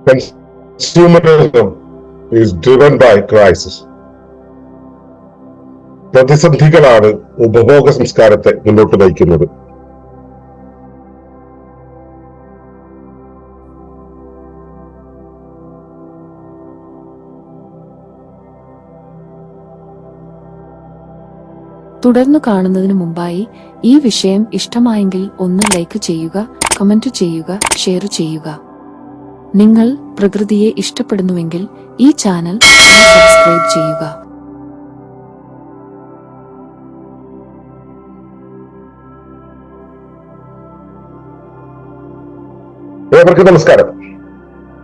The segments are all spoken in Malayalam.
Consumerism is driven by crisis. പ്രതിസന്ധികളാണ് ഉപഭോഗ സംസ്കാരത്തെ മുന്നോട്ട് നയിക്കുന്നത്. തുടർന്നു കാണുന്നതിന് മുമ്പായി ഈ വിഷയം ഇഷ്ടമായെങ്കിൽ ഒന്ന് ലൈക്ക് ചെയ്യുക, കമന്റ് ചെയ്യുക, ഷെയർ ചെയ്യുക. നിങ്ങൾ പ്രകൃതിയെ ഇഷ്ടപ്പെടുന്നുവെങ്കിൽ ഈ ചാനൽ സബ്സ്ക്രൈബ് ചെയ്യുക. ഏവർക്കും നമസ്കാരം.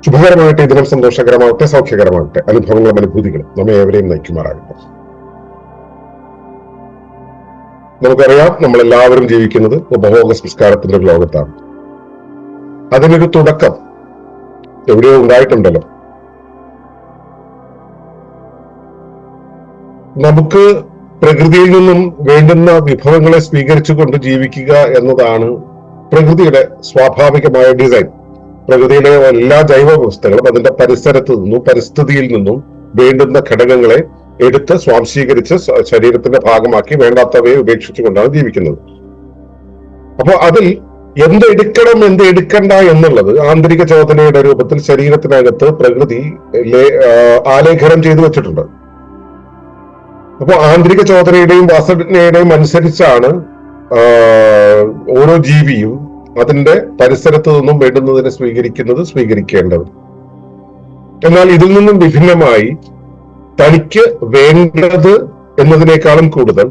ശുഭകരമാകട്ടെ, ദിനം സന്തോഷകരമാകട്ടെ, സൗഖ്യകരമാകട്ടെ, അനുഭവങ്ങളും അനുഭൂതികളും നമ്മെ ഏവരെയും നയിക്കുമാറാകട്ടെ. നമുക്കറിയാം, നമ്മളെല്ലാവരും ജീവിക്കുന്നത് ഉപഭോഗ സംസ്കാരത്തിന്റെ ഒരു ലോകത്താണ്. അതിനൊരു തുടക്കം എവിടെയോ ഉണ്ടായിട്ടുണ്ടല്ലോ. നമുക്ക് പ്രകൃതിയിൽ നിന്നും വേണ്ടുന്ന വിഭവങ്ങളെ സ്വീകരിച്ചുകൊണ്ട് ജീവിക്കുക എന്നതാണ് പ്രകൃതിയുടെ സ്വാഭാവികമായ ഡിസൈൻ. പ്രകൃതിയിലെ എല്ലാ ജൈവ വ്യവസ്ഥകളും അതിന്റെ പരിസരത്ത് നിന്നും പരിസ്ഥിതിയിൽ നിന്നും വേണ്ടുന്ന ഘടകങ്ങളെ എടുത്ത് സ്വാംശീകരിച്ച് ശരീരത്തിന്റെ ഭാഗമാക്കി വേണ്ടാത്തവയെ ഉപേക്ഷിച്ചുകൊണ്ടാണ് ജീവിക്കുന്നത്. അപ്പോൾ അതിൽ എന്ത് എടുക്കണം എന്ത് എടുക്കണ്ട എന്നുള്ളത് ആന്തരിക ചോദനയുടെ രൂപത്തിൽ ശരീരത്തിനകത്ത് പ്രകൃതി ആലേഖനം ചെയ്തു വെച്ചിട്ടുണ്ട്. അപ്പോൾ ആന്തരിക ചോദനയുടെയും വാസനയുടെയും അനുസരിച്ചാണ് ഓരോ ജീവിയും അതിന്റെ പരിസരത്ത് നിന്നും വേണ്ടുന്നതിനെ സ്വീകരിക്കേണ്ടത്. എന്നാൽ ഇതിൽ നിന്നും വിഭിന്നമായി തനിക്ക് വേണ്ടത് എന്നതിനേക്കാളും കൂടുതൽ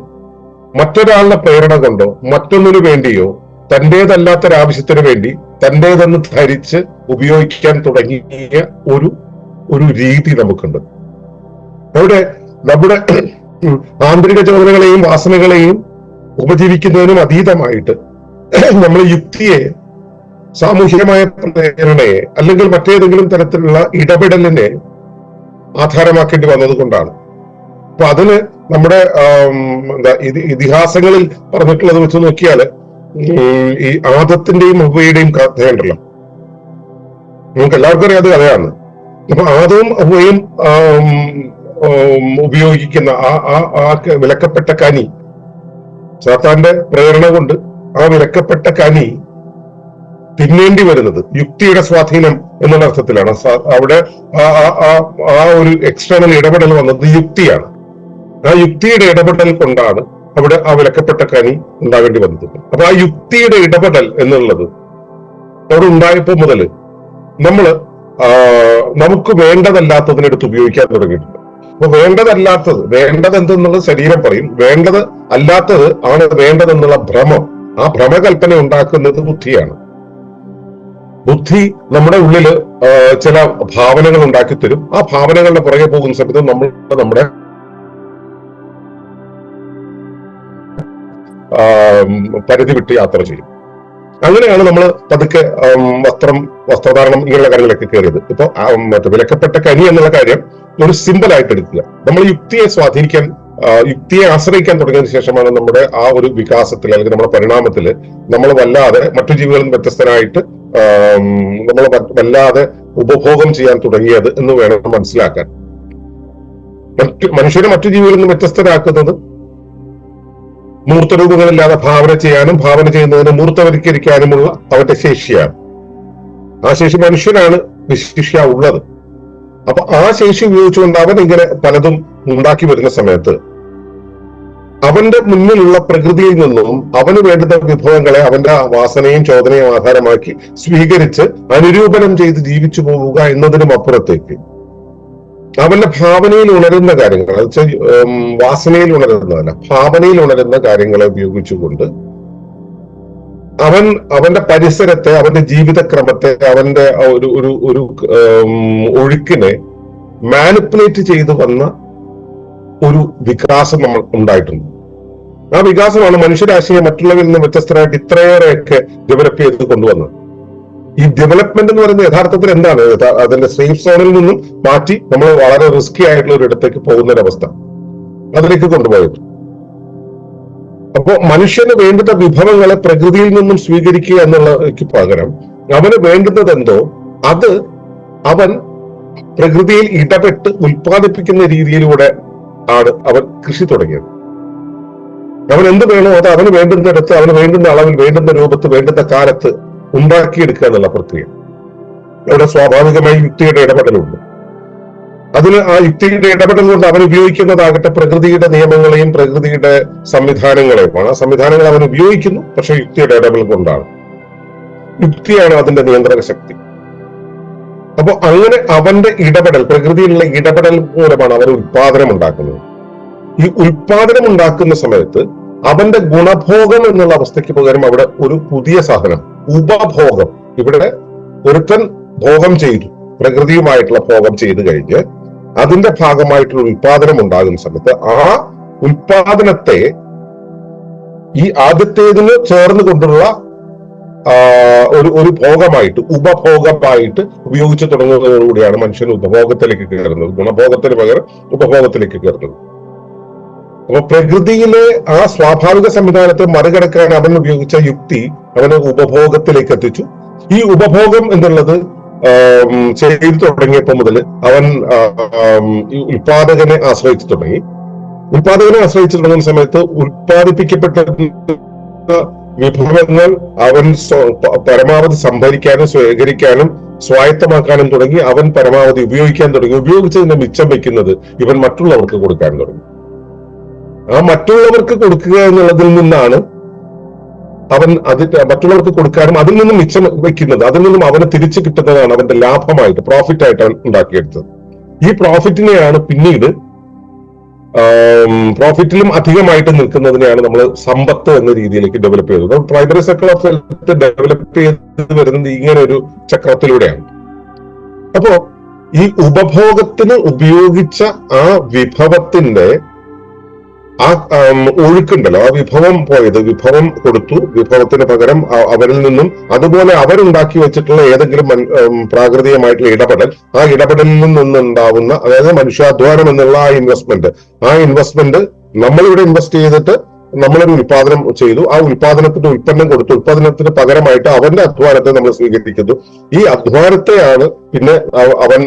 മറ്റൊരാളുടെ പ്രേരണ കൊണ്ടോ മറ്റൊന്നിനു വേണ്ടിയോ തന്റേതല്ലാത്തൊരാവശ്യത്തിന് വേണ്ടി തന്റേതെന്ന് ധരിച്ച് ഉപയോഗിക്കാൻ തുടങ്ങിയ ഒരു രീതി നമുക്കുണ്ട്. അവിടെ നമ്മുടെ ആന്തരിക ചോദനകളെയും വാസനകളെയും ഉപജീവിക്കുന്നതിനും അതീതമായിട്ട് നമ്മൾ യുക്തിയെ, സാമൂഹികമായ പ്രേരണയെ അല്ലെങ്കിൽ മറ്റേതെങ്കിലും തരത്തിലുള്ള ഇടപെടലിനെ ആധാരമാക്കേണ്ടി വന്നത് കൊണ്ടാണ്. അപ്പൊ അതിന് നമ്മുടെ ഇതിഹാസങ്ങളിൽ പറഞ്ഞിട്ടുള്ളത് വെച്ച് നോക്കിയാല് ഈ ആദത്തിന്റെയും ഹവ്വയുടെയും കഥയുണ്ടല്ലോ, നമുക്ക് എല്ലാവർക്കും അറിയാത്ത കഥയാണ്. അപ്പൊ ആദവും ഹവ്വയും ഉപയോഗിക്കുന്ന ആ വിലക്കപ്പെട്ട കനി, സാത്താന്റെ പ്രേരണ കൊണ്ട് ആ വിലക്കപ്പെട്ട കനി തിന്നേണ്ടി വരുന്നത് യുക്തിയുടെ സ്വാധീനം എന്നുള്ള അർത്ഥത്തിലാണ്. അവിടെ ആ ഒരു എക്സ്റ്റേണൽ ഇടപെടൽ വന്നത് യുക്തിയാണ്. ആ യുക്തിയുടെ ഇടപെടൽ കൊണ്ടാണ് അവിടെ ആ വിലക്കപ്പെട്ട കനി ഉണ്ടാകേണ്ടി വന്നത്. അപ്പൊ ആ യുക്തിയുടെ ഇടപെടൽ എന്നുള്ളത് അവിടെ ഉണ്ടായപ്പോ മുതൽ നമുക്ക് വേണ്ടതല്ലാത്തതിനെടുത്ത് ഉപയോഗിക്കാൻ തുടങ്ങിയിട്ടുണ്ട്. അപ്പൊ വേണ്ടത് എന്തെന്നുള്ളത് ശരീരം പറയും, വേണ്ടത് അല്ലാത്തത് ആണ് വേണ്ടതെന്നുള്ള ഭ്രമം, ആ ഭ്രമകൽപ്പന ഉണ്ടാക്കുന്നത് ബുദ്ധിയാണ്. ബുദ്ധി നമ്മുടെ ഉള്ളില് ചില ഭാവനകൾ ഉണ്ടാക്കി തരും. ആ ഭാവനകളുടെ പുറകെ പോകുന്ന സമയത്ത് നമ്മുടെ പരിധി വിട്ട് യാത്ര ചെയ്യും. അങ്ങനെയാണ് നമ്മൾ പതുക്കെ വസ്ത്രധാരണം ഇങ്ങനെയുള്ള കാര്യങ്ങളൊക്കെ കയറിയത്. ഇപ്പൊ വിലക്കപ്പെട്ട കനി എന്നുള്ള കാര്യം ഒരു സിമ്പിൾ ആയിട്ട് എടുക്കുക. നമ്മൾ യുക്തിയെ ആശ്രയിക്കാൻ തുടങ്ങിയതിനു ശേഷമാണ് നമ്മുടെ ആ ഒരു വികാസത്തിൽ അല്ലെങ്കിൽ നമ്മുടെ പരിണാമത്തില് നമ്മൾ വല്ലാതെ മറ്റു ജീവികളിൽ നിന്ന് വ്യത്യസ്തനായിട്ട് നമ്മൾ വല്ലാതെ ഉപഭോഗം ചെയ്യാൻ തുടങ്ങിയത് എന്ന് വേണം മനസ്സിലാക്കാൻ. മനുഷ്യരെ മറ്റു ജീവികളിൽ നിന്ന് വ്യത്യസ്തരാക്കുന്നത് മൂർത്തരൂപങ്ങളില്ലാതെ ഭാവന ചെയ്യാനും ഭാവന ചെയ്യുന്നതിന് മൂർത്തവൽക്കരിക്കാനുമുള്ള അവന്റെ ശേഷിയാണ്. ആ ശേഷി മനുഷ്യനാണ് വിശിഷ്യ ഉള്ളത്. അപ്പൊ ആ ശേഷി ഉപയോഗിച്ചുകൊണ്ട് അവൻ ഇങ്ങനെ പലതും ഉണ്ടാക്കി വരുന്ന സമയത്ത് അവന്റെ മുന്നിലുള്ള പ്രകൃതിയിൽ നിന്നും അവന് വേണ്ടുന്ന വിഭവങ്ങളെ അവന്റെ വാസനയും ചോദനയും ആധാരമാക്കി സ്വീകരിച്ച് അനുരൂപണം ചെയ്ത് ജീവിച്ചു പോവുക എന്നതിനും അപ്പുറത്തേക്ക് അവന്റെ ഭാവനയിൽ ഉണരുന്ന കാര്യങ്ങൾ, അത് വാസനയിൽ ഉണരുന്നതല്ല, ഭാവനയിൽ ഉണരുന്ന കാര്യങ്ങളെ ഉപയോഗിച്ചുകൊണ്ട് അവന്റെ പരിസരത്തെ, അവന്റെ ജീവിതക്രമത്തെ, അവന്റെ ഒരു ഒഴുക്കിനെ മാനിപ്പുലേറ്റ് ചെയ്തു വന്ന ഒരു വികാസം നമ്മൾ ഉണ്ടായിട്ടുണ്ട്. ആ വികാസമാണ് മനുഷ്യരാശിയെ മറ്റുള്ളവരിൽ നിന്ന് വ്യത്യസ്തരായിട്ട് ഇത്രയേറെയൊക്കെ ഡെവലപ്പ് ചെയ്ത് കൊണ്ടുവന്നത്. ഈ ഡെവലപ്മെന്റ് എന്ന് പറയുന്നത് യഥാർത്ഥത്തിൽ എന്താണ്? അതിന്റെ സേഫ് സോണിൽ നിന്നും മാറ്റി നമ്മൾ വളരെ റിസ്കി ആയിട്ടുള്ള ഒരു ഇടത്തേക്ക് പോകുന്നൊരവസ്ഥ അതിലേക്ക് കൊണ്ടുപോയത്. അപ്പോ മനുഷ്യന് വേണ്ടുന്ന വിഭവങ്ങളെ പ്രകൃതിയിൽ നിന്നും സ്വീകരിക്കുക എന്നുള്ളതിക്ക് പകരം അവന് വേണ്ടുന്നത് എന്തോ അത് അവൻ പ്രകൃതിയിൽ ഇടപെട്ട് ഉൽപ്പാദിപ്പിക്കുന്ന രീതിയിലൂടെ ആണ് അവൻ കൃഷി തുടങ്ങിയത്. അവൻ എന്ത് വേണോ അത് അവന് വേണ്ടുന്നിടത്ത്, അവന് വേണ്ടുന്ന അളവിൽ, വേണ്ടുന്ന രൂപത്ത്, വേണ്ടുന്ന കാലത്ത് ഉണ്ടാക്കിയെടുക്കുക എന്നുള്ള പ്രക്രിയ. അവിടെ സ്വാഭാവികമായി യുക്തിയുടെ ഇടപെടലുണ്ട്. അതിന് ആ യുക്തിയുടെ ഇടപെടൽ കൊണ്ട് അവൻ ഉപയോഗിക്കുന്നതാകട്ടെ പ്രകൃതിയുടെ നിയമങ്ങളെയും പ്രകൃതിയുടെ സംവിധാനങ്ങളെയുമാണ്. ആ സംവിധാനങ്ങൾ അവൻ ഉപയോഗിക്കുന്നു, പക്ഷെ യുക്തിയുടെ ഇടപെടൽ കൊണ്ടാണ്. യുക്തിയാണ് അതിന്റെ നിയന്ത്രണ ശക്തി. അപ്പൊ അങ്ങനെ അവന്റെ ഇടപെടൽ, പ്രകൃതിയിലുള്ള ഇടപെടൽ മൂലമാണ് അവൻ ഉൽപാദനം ഉണ്ടാക്കുന്നത്. ഈ ഉൽപാദനം ഉണ്ടാക്കുന്ന സമയത്ത് അവന്റെ ഗുണഭോഗം എന്നുള്ള അവസ്ഥയ്ക്ക് പകരം അവിടെ ഒരു പുതിയ സാധനം, ഉപഭോഗം. ഇവിടെ ഒരുത്തൻ ഭോഗം ചെയ്തു, പ്രകൃതിയുമായിട്ടുള്ള ഭോഗം ചെയ്തു കഴിഞ്ഞ് അതിന്റെ ഭാഗമായിട്ടുള്ള ഉൽപാദനം ഉണ്ടാകുന്ന സമയത്ത് ആ ഉൽപാദനത്തെ ഈ ആദ്യത്തേതിന് ചേർന്ന് കൊണ്ടുള്ള ഒരു ഭോഗമായിട്ട്, ഉപഭോഗമായിട്ട് ഉപയോഗിച്ചു തുടങ്ങുന്നതോടുകൂടിയാണ് മനുഷ്യൻ ഉപഭോഗത്തിലേക്ക് കയറുന്നത്. ഗുണഭോഗത്തിന് പകരം ഉപഭോഗത്തിലേക്ക് കയറുന്നത്. അപ്പൊ പ്രകൃതിയിലെ ആ സ്വാഭാവിക സംവിധാനത്തെ മറികടക്കാൻ അവൻ ഉപയോഗിച്ച യുക്തി അവനെ ഉപഭോഗത്തിലേക്ക് എത്തിച്ചു. ഈ ഉപഭോഗം എന്നുള്ളത് ചെയ്തു തുടങ്ങിയപ്പോൾ മുതൽ അവൻ ഈ ഉൽപാദകനെ ആശ്രയിച്ചു തുടങ്ങി. ഉൽപാദകനെ ആശ്രയിച്ചു തുടങ്ങുന്ന സമയത്ത് ഉൽപ്പാദിപ്പിക്കപ്പെട്ട വിഭവങ്ങൾ അവൻ പരമാവധി സംഭരിക്കാനും സ്വീകരിക്കാനും സ്വായത്തമാക്കാനും തുടങ്ങി. അവൻ പരമാവധി ഉപയോഗിക്കാൻ തുടങ്ങി. ഉപയോഗിച്ചതിന്റെ മിച്ചം വെക്കുന്നത് ഇവൻ മറ്റുള്ളവർക്ക് കൊടുക്കാൻ തുടങ്ങി. ആ മറ്റുള്ളവർക്ക് കൊടുക്കുക എന്നുള്ളതിൽ നിന്നാണ് അവൻ മറ്റുള്ളവർക്ക് കൊടുക്കാനും അതിൽ നിന്നും മിച്ചം വെക്കുന്നത്, അതിൽ നിന്നും അവന് തിരിച്ചു കിട്ടുന്നതാണ് അവന്റെ ലാഭമായിട്ട്, പ്രോഫിറ്റ് ആയിട്ട് അവൻ ഉണ്ടാക്കിയെടുത്തത്. ഈ പ്രോഫിറ്റിനെയാണ് പിന്നീട് പ്രോഫിറ്റിലും അധികമായിട്ട് നിൽക്കുന്നതിനെയാണ് നമ്മൾ സമ്പത്ത് എന്ന രീതിയിലേക്ക് ഡെവലപ്പ് ചെയ്തത്. Primary circle of wealth develop ചെയ്ത് വരുന്നത് ഇങ്ങനെ ഒരു ചക്രത്തിലൂടെയാണ്. അപ്പോ ഈ ഉപഭോഗത്തിന് ഉപയോഗിച്ച ആ വിഭവത്തിന്റെ ആ ഒഴുക്കുണ്ടല്ലോ, ആ വിഭവം പോയത്, വിഭവം കൊടുത്തു, വിഭവത്തിന് പകരം അവരിൽ നിന്നും അതുപോലെ അവരുണ്ടാക്കി വെച്ചിട്ടുള്ള ഏതെങ്കിലും പ്രാകൃതികമായിട്ടുള്ള ഇടപെടൽ, ആ ഇടപെടലിൽ നിന്നുണ്ടാവുന്ന, അതായത് മനുഷ്യാധ്വാനം എന്നുള്ള ആ ഇൻവെസ്റ്റ്മെന്റ് നമ്മളിവിടെ ഇൻവെസ്റ്റ് ചെയ്തിട്ട് നമ്മളൊരു ഉൽപാദനം ചെയ്തു, ആ ഉൽപാദനത്തിന്റെ ഉൽപ്പന്നം കൊടുത്തു, ഉൽപാദനത്തിന് പകരമായിട്ട് അവന്റെ അധ്വാനത്തെ നമ്മൾ സ്വീകരിക്കുന്നു. ഈ അധ്വാനത്തെയാണ് പിന്നെ അവൻ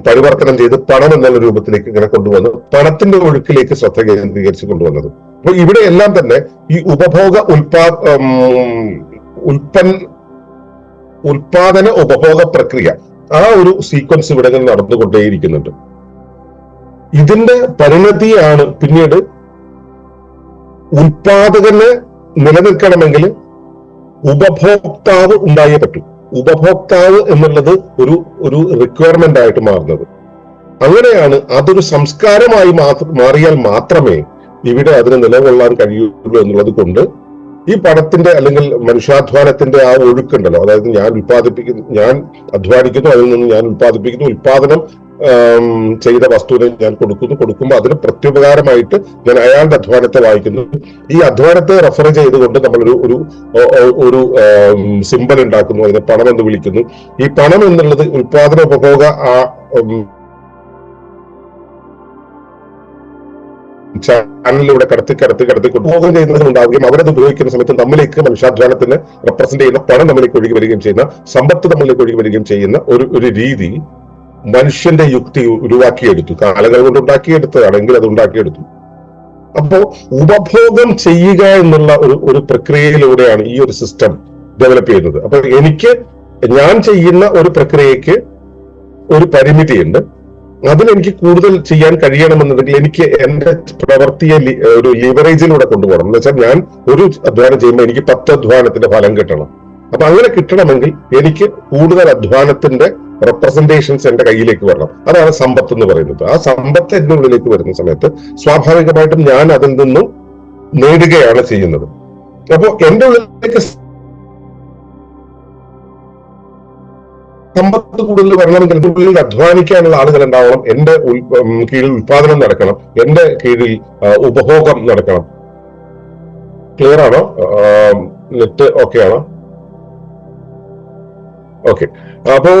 പരിവർത്തനം ചെയ്ത് പണം എന്നുള്ള രൂപത്തിലേക്ക് ഇങ്ങനെ കൊണ്ടുവന്ന് പണത്തിന്റെ ഒഴുക്കിലേക്ക് ശ്രദ്ധ കേന്ദ്രീകരിച്ച് കൊണ്ടുവന്നത്. അപ്പൊ ഇവിടെ എല്ലാം തന്നെ ഈ ഉപഭോഗ ഉൽപാദന ഉപഭോഗ പ്രക്രിയ, ആ ഒരു സീക്വൻസ് ഇവിടെ നടന്നുകൊണ്ടേയിരിക്കുന്നുണ്ട്. ഇതിന്റെ പരിണതിയാണ് പിന്നീട് ഉൽപാദകന് നിലനിൽക്കണമെങ്കിൽ ഉപഭോക്താവ് ഉണ്ടായേ പറ്റൂ. ഉപഭോക്താവ് എന്നുള്ളത് ഒരു റിക്വയർമെന്റ് ആയിട്ട് മാറുന്നത്. അങ്ങനെയാണ് അതൊരു സംസ്കാരമായി മാറിയാൽ മാത്രമേ ഇവിടെ അതിന് നിലകൊള്ളാൻ കഴിയുള്ളൂ എന്നുള്ളത് കൊണ്ട് ഈ പണത്തിന്റെ അല്ലെങ്കിൽ മനുഷ്യാധ്വാനത്തിന്റെ ആ ഒഴുക്കുണ്ടല്ലോ, അതായത് ഞാൻ അധ്വാനിക്കുന്നു, അതിൽ നിന്ന് ഞാൻ ഉൽപ്പാദിപ്പിക്കുന്നു, ഉൽപാദനം ചെയ്ത വസ്തുവിനെ ഞാൻ കൊടുക്കുമ്പോൾ അതിന് പ്രത്യുപകാരമായിട്ട് ഞാൻ അയാളുടെ അധ്വാനത്തെ വായിക്കുന്നു. ഈ അധ്വാനത്തെ റെഫർ ചെയ്തുകൊണ്ട് നമ്മളൊരു ഒരു സിമ്പൽ ഉണ്ടാക്കുന്നു, അതിനെ പണം എന്ന് വിളിക്കുന്നു. ഈ പണം എന്നുള്ളത് ഉൽപാദന ഉപഭോഗ ചാനലിലൂടെ കടത്തി ഉപഭോഗം ചെയ്യുന്നതിനുണ്ടാവുകയും അവരത് ഉപയോഗിക്കുന്ന സമയത്ത് നമ്മിലേക്ക് മനുഷ്യാധ്വാനത്തിന് റെപ്രസെന്റ് ചെയ്യുന്ന പണം നമ്മിലേക്ക് ഒഴുകി വരികയും ചെയ്യുന്ന, സമ്പത്ത് നമ്മളിലേക്ക് ഒഴുകി വരികയും ചെയ്യുന്ന ഒരു രീതി മനുഷ്യന്റെ യുക്തി ഉരുവാക്കിയെടുത്തു. കാലങ്ങൾ കൊണ്ട് ഉണ്ടാക്കിയെടുത്തതാണെങ്കിൽ അത് ഉണ്ടാക്കിയെടുത്തു. അപ്പോ ഉപഭോഗം ചെയ്യുക എന്നുള്ള ഒരു പ്രക്രിയയിലൂടെയാണ് ഈ ഒരു സിസ്റ്റം ഡെവലപ്പ് ചെയ്യുന്നത്. അപ്പൊ ഞാൻ ചെയ്യുന്ന ഒരു പ്രക്രിയക്ക് ഒരു പരിമിതിയുണ്ട്. അതിലെനിക്ക് കൂടുതൽ ചെയ്യാൻ കഴിയണമെന്നുണ്ടെങ്കിൽ എനിക്ക് എന്റെ പ്രവൃത്തിയെ ഒരു ലിവറേജിലൂടെ കൊണ്ടുപോകണം. എന്ന് വെച്ചാൽ ഞാൻ ഒരു അധ്വാനം ചെയ്യുമ്പോൾ എനിക്ക് 10 അധ്വാനത്തിന്റെ ഫലം കിട്ടണം. അപ്പൊ അങ്ങനെ കിട്ടണമെങ്കിൽ എനിക്ക് കൂടുതൽ അധ്വാനത്തിന്റെ റെപ്രസെന്റേഷൻസ് എന്റെ കയ്യിലേക്ക് വരണം. അതാണ് സമ്പത്ത് എന്ന് പറയുന്നത്. ആ സമ്പത്ത് എന്റെ ഉള്ളിലേക്ക് വരുന്ന സമയത്ത് സ്വാഭാവികമായിട്ടും ഞാൻ അതിൽ നിന്നും നേടുകയാണ് ചെയ്യുന്നത്. അപ്പോ എന്റെ ഉള്ളിലേക്ക് സമ്പത്ത് കൂടുതൽ വരണമെങ്കിൽ എന്റെ ഉള്ളിൽ അധ്വാനിക്കാനുള്ള ആളുകൾ ഉണ്ടാവണം, എന്റെ കീഴിൽ ഉൽപാദനം നടക്കണം, എന്റെ കീഴിൽ ഉപഭോഗം നടക്കണം. ക്ലിയർ ആണോ? നെറ്റ് ഓക്കെ ആണോ? ഓക്കെ. അപ്പോ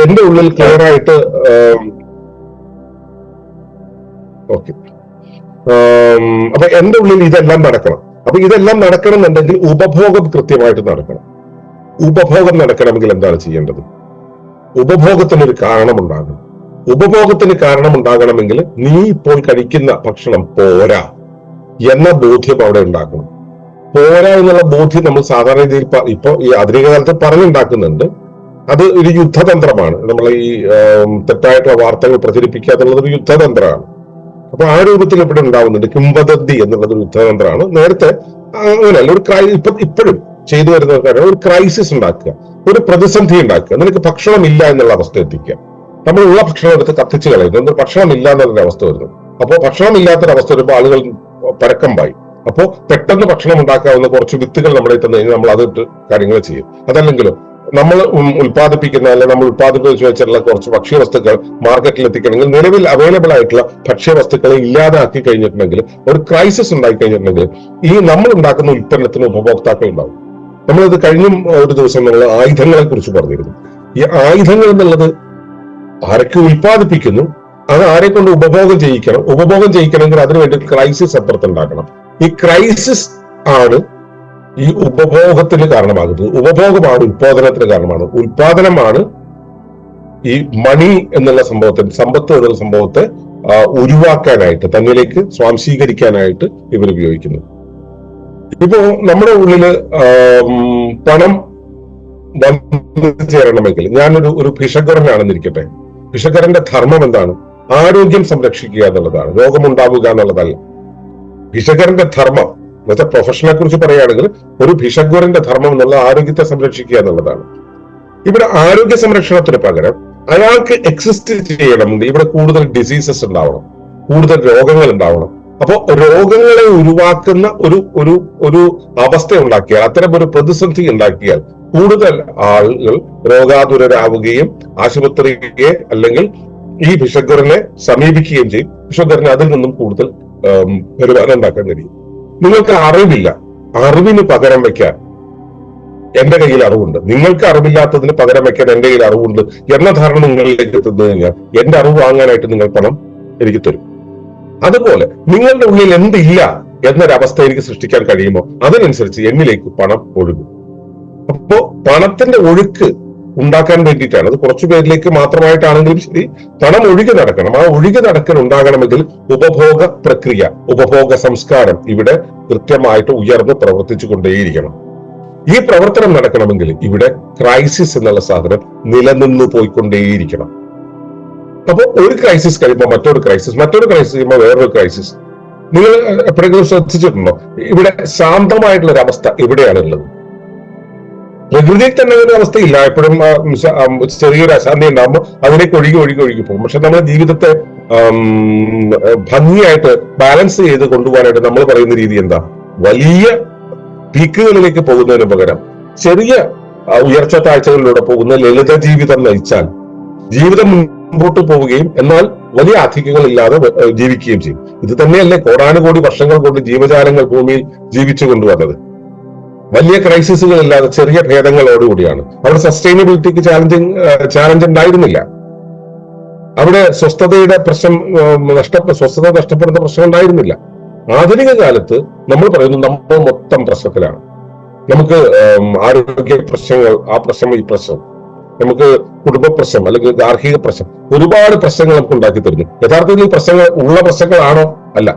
എന്റെ ഉള്ളിൽ ക്ലിയർ ആയിട്ട് ഓക്കെ. അപ്പൊ എന്റെ ഉള്ളിൽ ഇതെല്ലാം നടക്കണം. അപ്പൊ ഇതെല്ലാം നടക്കണം എന്നുണ്ടെങ്കിൽ ഉപഭോഗം കൃത്യമായിട്ട് നടക്കണം. ഉപഭോഗം നടക്കണമെങ്കിൽ എന്താണ് ചെയ്യേണ്ടത്? ഉപഭോഗത്തിനൊരു കാരണമുണ്ടാകും. ഉപഭോഗത്തിന് കാരണമുണ്ടാകണമെങ്കിൽ നീ ഇപ്പോൾ കഴിക്കുന്ന ഭക്ഷണം പോരാ എന്ന ബോധ്യം അവിടെ ഉണ്ടാക്കണം. പോരാ എന്നുള്ള ബോധ്യം നമ്മൾ സാധാരണ രീതിയിൽ ഇപ്പൊ ഈ ആധുനിക കാലത്ത് പറഞ്ഞുണ്ടാക്കുന്നുണ്ട്. അത് ഒരു യുദ്ധതന്ത്രമാണ്. നമ്മൾ ഈ തെറ്റായിട്ടുള്ള വാർത്തകൾ പ്രചരിപ്പിക്കുക എന്നുള്ളത് ഒരു യുദ്ധതന്ത്രമാണ്. അപ്പൊ ആ രൂപത്തിൽ ഇവിടെ ഉണ്ടാവുന്നുണ്ട്. കിംവദന്തി എന്നുള്ളത് ഒരു യുദ്ധതന്ത്രമാണ്. നേരത്തെ അങ്ങനെയല്ല. ഇപ്പോഴും ചെയ്തു വരുന്ന കാര്യം ഒരു ക്രൈസിസ് ഉണ്ടാക്കുക, ഒരു പ്രതിസന്ധി ഉണ്ടാക്കുക. നിനക്ക് ഭക്ഷണമില്ല എന്നുള്ള അവസ്ഥ എത്തിക്കുക. നമ്മളുള്ള ഭക്ഷണം എടുത്ത് കത്തിച്ച് കളയുന്നു. ഭക്ഷണമില്ല എന്നുള്ളൊരു അവസ്ഥ വരുന്നു. അപ്പോൾ ഭക്ഷണമില്ലാത്തൊരവസ്ഥ വരുമ്പോൾ ആളുകൾ പരക്കമ്പായി. അപ്പോൾ പെട്ടെന്ന് ഭക്ഷണം ഉണ്ടാക്കാവുന്ന കുറച്ച് വിത്തുകൾ നമ്മളെ തന്നു കഴിഞ്ഞാൽ നമ്മൾ അതിട്ട് കാര്യങ്ങൾ ചെയ്യും. അതല്ലെങ്കിലും നമ്മൾ ഉൽപ്പാദിപ്പിക്കുന്ന അല്ലെങ്കിൽ നമ്മൾ ഉൽപ്പാദിപ്പിച്ച് വെച്ചിട്ടുള്ള കുറച്ച് ഭക്ഷ്യവസ്തുക്കൾ മാർക്കറ്റിൽ എത്തിക്കണമെങ്കിൽ നിലവിൽ അവൈലബിൾ ആയിട്ടുള്ള ഭക്ഷ്യവസ്തുക്കളെ ഇല്ലാതാക്കി കഴിഞ്ഞിട്ടുണ്ടെങ്കിൽ ഒരു ക്രൈസിസ് ഉണ്ടായി കഴിഞ്ഞിട്ടുണ്ടെങ്കിൽ ഈ നമ്മൾ ഉണ്ടാക്കുന്ന ഉൽപ്പന്നത്തിന് ഉപഭോക്താക്കൾ ഉണ്ടാവും. നമ്മളിത് കഴിഞ്ഞ ഒരു ദിവസം നമ്മൾ ആയുധങ്ങളെ കുറിച്ച് പറഞ്ഞിരുന്നു. ഈ ആയുധങ്ങൾ എന്നുള്ളത് ആരൊക്കെ ഉൽപ്പാദിപ്പിക്കുന്നു, അത് ആരെ കൊണ്ട് ഉപഭോഗം ചെയ്യിക്കണം. ഉപഭോഗം ചെയ്യിക്കണമെങ്കിൽ അതിനുവേണ്ടി ക്രൈസിസ് അപ്പുറത്തുണ്ടാക്കണം. ഈ ക്രൈസിസ് ആണ് ഈ ഉപഭോഗത്തിന് കാരണമാകുന്നത്. ഉപഭോഗമാണ് ഉൽപാദനത്തിന് കാരണമാണ്. ഉൽപാദനമാണ് ഈ മണി എന്നുള്ള സംഭവത്തിന്, സമ്പത്ത് എന്നുള്ള സംഭവത്തെ ഒഴിവാക്കാനായിട്ട്, തന്നിലേക്ക് സ്വാംശീകരിക്കാനായിട്ട് ഇവർ ഉപയോഗിക്കുന്നു. ഇപ്പോ നമ്മുടെ ഉള്ളില് പണം വന്നു ചേരണമെങ്കിൽ, ഞാനൊരു ഭിഷഗ്വരനാണെന്നിരിക്കട്ടെ, ഭിഷഗ്വരന്റെ ധർമ്മം എന്താണ്? ആരോഗ്യം സംരക്ഷിക്കുക എന്നുള്ളതാണ്, രോഗമുണ്ടാവുക എന്നുള്ളതല്ല. ഭിഷഗ്വരന്റെ ധർമ്മം എന്നുവെച്ചാൽ പ്രൊഫഷനെ കുറിച്ച് പറയുകയാണെങ്കിൽ ഒരു ഭിഷഗ്വരന്റെ ധർമ്മം എന്നുള്ള ആരോഗ്യത്തെ സംരക്ഷിക്കുക എന്നുള്ളതാണ്. ഇവിടെ ആരോഗ്യ സംരക്ഷണത്തിന് പകരം അയാൾക്ക് എക്സിസ്റ്റ് ചെയ്യണമെങ്കിൽ ഇവിടെ കൂടുതൽ ഡിസീസസ് ഉണ്ടാവണം, കൂടുതൽ രോഗങ്ങൾ ഉണ്ടാവണം. അപ്പോ രോഗങ്ങളെ ഒഴിവാക്കുന്ന ഒരു അവസ്ഥ ഉണ്ടാക്കിയാൽ, അത്തരം ഒരു പ്രതിസന്ധി ഉണ്ടാക്കിയാൽ കൂടുതൽ ആളുകൾ രോഗാതുരരാവുകയും ആശുപത്രിയെ അല്ലെങ്കിൽ ഈ ഭിഷഗ്വരനെ സമീപിക്കുകയും ചെയ്യും. ഭിഷഗ്വരന് അതിൽ നിന്നും കൂടുതൽ വരുമാനം ഉണ്ടാക്കാൻ കഴിയും. നിങ്ങൾക്ക് അറിവില്ല, അറിവിന് പകരം വയ്ക്കാൻ എന്റെ കയ്യിൽ അറിവുണ്ട്, നിങ്ങൾക്ക് അറിവില്ലാത്തതിന് പകരം വയ്ക്കാൻ എന്റെ കയ്യിൽ അറിവുണ്ട് എന്ന ധാരണ നിങ്ങളിലേക്ക് തന്നു കഴിഞ്ഞാൽ എന്റെ അറിവ് വാങ്ങാനായിട്ട് നിങ്ങൾ പണം എനിക്ക് തരും. അതുപോലെ നിങ്ങളുടെ ഉള്ളിൽ എന്തില്ല എന്നൊരവസ്ഥ എനിക്ക് സൃഷ്ടിക്കാൻ കഴിയുമോ അതിനനുസരിച്ച് എന്നിലേക്ക് പണം ഒഴുകും. അപ്പോ പണത്തിന്റെ ഒഴുക്ക് ഉണ്ടാക്കാൻ വേണ്ടിയിട്ടാണ്, അത് കുറച്ചു പേരിലേക്ക് മാത്രമായിട്ടാണെങ്കിലും ശരി, പണം ഒഴുകി നടക്കണം. ആ ഒഴുകി നടക്കൽ ഉണ്ടാകണമെങ്കിൽ ഉപഭോഗ പ്രക്രിയ, ഉപഭോഗ സംസ്കാരം ഇവിടെ കൃത്യമായിട്ട് ഉയർന്ന് പ്രവർത്തിച്ചു കൊണ്ടേയിരിക്കണം. ഈ പ്രവർത്തനം നടക്കണമെങ്കിൽ ഇവിടെ ക്രൈസിസ് എന്നുള്ള സാധനം നിലനിന്നു പോയിക്കൊണ്ടേയിരിക്കണം. അപ്പൊ ഒരു ക്രൈസിസ് കഴിയുമ്പോൾ മറ്റൊരു ക്രൈസിസ് കഴിയുമ്പോൾ വേറൊരു ക്രൈസിസ്. നിങ്ങൾ എപ്പോഴെങ്കിലും ശ്രദ്ധിച്ചിട്ടുണ്ടോ? ഇവിടെ ശാന്തമായിട്ടുള്ള ഒരു അവസ്ഥ എവിടെയാണ് ഉള്ളത്? പ്രകൃതിയിൽ തന്നെ ഒരു അവസ്ഥയില്ല. എപ്പോഴും ചെറിയൊരു അശാന്തി ഉണ്ടാകുമ്പോൾ അതിലേക്ക് ഒഴുകി പോകും. പക്ഷെ നമ്മുടെ ജീവിതത്തെ ഭംഗിയായിട്ട് ബാലൻസ് ചെയ്ത് കൊണ്ടുപോകാനായിട്ട് നമ്മൾ പറയുന്ന രീതി എന്താ? വലിയ പീക്കുകളിലേക്ക് പോകുന്നതിന് പകരം ചെറിയ ഉയർച്ച താഴ്ചകളിലൂടെ പോകുന്ന ലളിത ജീവിതം നയിച്ചാൽ ജീവിതം മുമ്പോട്ട് പോവുകയും എന്നാൽ വലിയ അധികങ്ങളില്ലാതെ ജീവിക്കുകയും ചെയ്യും. ഇത് തന്നെയല്ലേ കോടാനുകോടി വർഷങ്ങൾ കൊണ്ട് ജീവജാലങ്ങൾ ഭൂമിയിൽ ജീവിച്ചു കൊണ്ടുവന്നത്. വലിയ ക്രൈസിസുകൾ ഇല്ലാതെ ചെറിയ ഭേദങ്ങളോടുകൂടിയാണ്. അവിടെ സസ്റ്റൈനബിലിറ്റിക്ക് ചാലഞ്ച് ഉണ്ടായിരുന്നില്ല. അവിടെ സ്വസ്ഥതയുടെ പ്രശ്നം സ്വസ്ഥത നഷ്ടപ്പെടുന്ന പ്രശ്നം ഉണ്ടായിരുന്നില്ല. ആധുനിക കാലത്ത് നമ്മൾ പറയുന്നു നമ്മൾ മൊത്തം പ്രശ്നത്തിലാണ്. നമുക്ക് ആരോഗ്യ പ്രശ്നങ്ങൾ, ആ പ്രശ്നം ഈ പ്രശ്നം, നമുക്ക് കുടുംബ പ്രശ്നം അല്ലെങ്കിൽ ഗാർഹിക പ്രശ്നം, ഒരുപാട് പ്രശ്നങ്ങൾ നമുക്ക് ഉണ്ടാക്കി തരുന്നു. യഥാർത്ഥത്തിൽ ഈ പ്രശ്നങ്ങൾ ഉള്ള പ്രശ്നങ്ങളാണോ? അല്ല.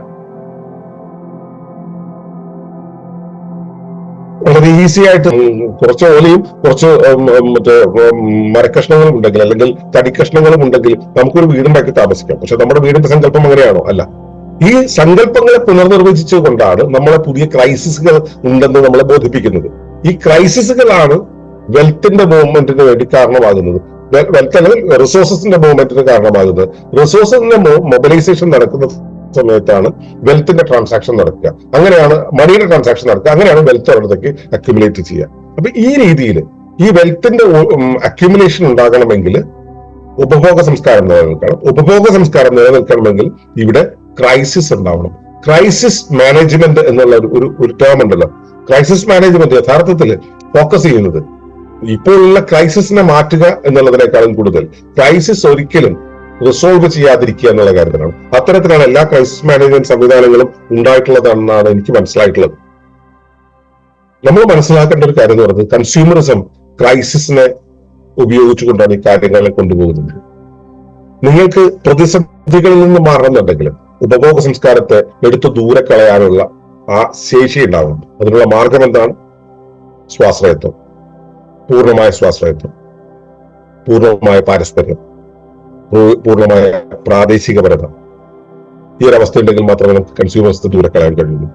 വളരെ ഈസി ആയിട്ട് കുറച്ച് ഓലയും കുറച്ച് മറ്റേ മരക്കഷ്ണങ്ങളും ഉണ്ടെങ്കിൽ അല്ലെങ്കിൽ തടിക്കഷ്ണങ്ങളും ഉണ്ടെങ്കിൽ നമുക്കൊരു വീടുണ്ടാക്കി താമസിക്കാം. പക്ഷെ നമ്മുടെ വീടിന്റെ സങ്കല്പം അങ്ങനെയാണോ? അല്ല. ഈ സങ്കല്പങ്ങളെ പുനർനിർവചിച്ചുകൊണ്ടാണ് നമ്മളെ പുതിയ ക്രൈസിസുകൾ ഉണ്ടെന്ന് നമ്മളെ ബോധിപ്പിക്കുന്നത്. ഈ ക്രൈസിസുകളാണ് വെൽത്തിന്റെ മൂവ്മെന്റിന് വേണ്ടി കാരണമാകുന്നത്. വെൽത്ത് അല്ലെങ്കിൽ റിസോഴ്സസിന്റെ മൂവ്മെന്റിന് കാരണമാകുന്നത്. റിസോഴ്സസിന്റെ മൊബിലൈസേഷൻ നടക്കുന്ന സമയത്താണ് വെൽത്തിന്റെ ട്രാൻസാക്ഷൻ നടക്കുക. അങ്ങനെയാണ് മണിയുടെ ട്രാൻസാക്ഷൻ നടക്കുക. അങ്ങനെയാണ് വെൽത്ത് ഒരിടത്തേക്ക് അക്യുമുലേറ്റ് ചെയ്യുക. അപ്പൊ ഈ രീതിയിൽ ഈ വെൽത്തിന്റെ അക്യുമുലേഷൻ ഉണ്ടാകണമെങ്കിൽ ഉപഭോഗ സംസ്കാരം നിലനിൽക്കണം. ഉപഭോഗ സംസ്കാരം നിലനിൽക്കണമെങ്കിൽ ഇവിടെ ക്രൈസിസ് ഉണ്ടാവണം. ക്രൈസിസ് മാനേജ്മെന്റ് എന്നുള്ള ഒരു ടേം ഉണ്ടല്ലോ. ക്രൈസിസ് മാനേജ്മെന്റ് യഥാർത്ഥത്തിൽ ഫോക്കസ് ചെയ്യുന്നത് ഇപ്പോഴുള്ള ക്രൈസിസിനെ മാറ്റുക എന്നുള്ളതിനേക്കാളും കൂടുതൽ ക്രൈസിസ് ഒരിക്കലും റിസോൾവ് ചെയ്യാതിരിക്കുക എന്നുള്ള കാര്യത്തിലാണ്. അത്തരത്തിലാണ് എല്ലാ ക്രൈസിസ് മാനേജ്മെന്റ് സംവിധാനങ്ങളും ഉണ്ടായിട്ടുള്ളതെന്നാണ് എനിക്ക് മനസ്സിലായിട്ടുള്ളത്. നമ്മൾ മനസ്സിലാക്കേണ്ട ഒരു കാര്യം എന്ന് പറയുന്നത് കൺസ്യൂമറിസം ക്രൈസിസിനെ ഉപയോഗിച്ചുകൊണ്ടാണ് ഈ കാര്യങ്ങളെ കൊണ്ടുപോകുന്നത്. നിങ്ങൾക്ക് പ്രതിസന്ധികളിൽ നിന്ന് മാറണമെന്നുണ്ടെങ്കിൽ ഉപഭോഗ സംസ്കാരത്തെ എടുത്തു ദൂരെ കളയാനുള്ള ആ ശേഷി ഉണ്ടാവണം. അതിനുള്ള മാർഗം എന്താണ്? സ്വാശ്രയത്വം, പൂർണ്ണമായ സ്വാശ്രയത്വം, പൂർണ്ണമായ പാരസ്പര്യം, പൂർണ്ണമായ പ്രാദേശികപരത. ഈ ഒരു അവസ്ഥ ഉണ്ടെങ്കിൽ മാത്രമേ നമുക്ക് കൺസ്യൂമേഴ്സിന് ദൂരെ കളയാൻ കഴിയുള്ളൂ.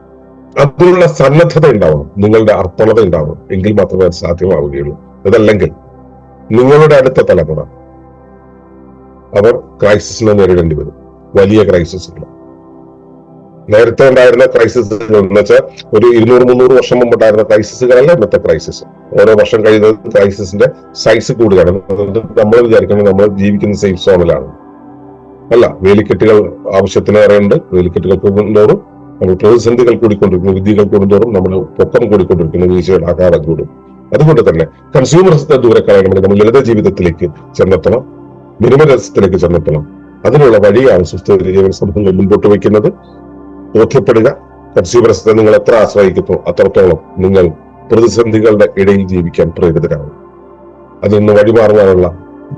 അതിനുള്ള സന്നദ്ധത ഉണ്ടാവണം, നിങ്ങളുടെ അർത്ഥവത ഉണ്ടാവണം, എങ്കിൽ മാത്രമേ അത് സാധ്യമാവുകയുള്ളൂ. അതല്ലെങ്കിൽ നിങ്ങളുടെ അടുത്ത തലമുറ അവർ ക്രൈസിസിനെ നേരിടേണ്ടി വരും, വലിയ ക്രൈസിസുകൾ. നേരത്തെ ഉണ്ടായിരുന്ന ക്രൈസിസുകൾ എന്ന് വെച്ചാൽ ഒരു 200-300 വർഷം മുമ്പ് ഉണ്ടായിരുന്ന ക്രൈസിസുകളല്ല ഇന്നത്തെ ക്രൈസിസ്. ഓരോ വർഷം കഴിയുന്നത് ക്രൈസിസിന്റെ സൈസ് കൂടുകയാണ്. നമ്മൾ വിചാരിക്കുന്നത് നമ്മൾ ജീവിക്കുന്ന സേഫ് സോണിലാണ്. അല്ല, വേലിക്കെട്ടുകൾ ആവശ്യത്തിലേറെയുണ്ട്. വേലിക്കെട്ടുകൾ കൂടുന്തോറും നമ്മൾ പ്രതിസന്ധികൾ കൂടിക്കൊണ്ടിരിക്കുന്നു, വിദ്യകൾ കൂടുന്തോറും നമ്മൾ പൊക്കം കൂടിക്കൊണ്ടിരിക്കുന്നു, വീഴ്ചയുടെ ആകാരം കൂടും. അതുകൊണ്ട് തന്നെ കൺസ്യൂമറിസത്തെ ദൂരെ കളയണമെങ്കിൽ നമ്മൾ ലളിത ജീവിതത്തിലേക്ക് ചെന്നെത്തണം, മിനിമലിസത്തിലേക്ക് ചെന്നെത്തണം. അതിനുള്ള വഴിയാണ് സുസ്ഥിര ജീവന സമൂഹങ്ങൾ മുൻപോട്ട് വയ്ക്കുന്നത്. ബോധ്യപ്പെടുക, കൺസ്യൂമറിസത്തെ നിങ്ങൾ എത്ര ആശ്രയിക്കുന്നു അത്രത്തോളം നിങ്ങൾ പ്രതിസന്ധികളുടെ ഇടയിൽ ജീവിക്കാൻ പ്രേരിതരാകും. അതിൽ നിന്ന് വഴിമാറുവാനുള്ള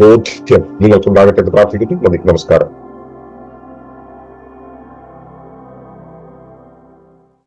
ബോധ്യം നിങ്ങൾക്കുണ്ടാകട്ടെ എന്ന് പ്രാർത്ഥിക്കുന്നു. നന്ദി, നമസ്കാരം.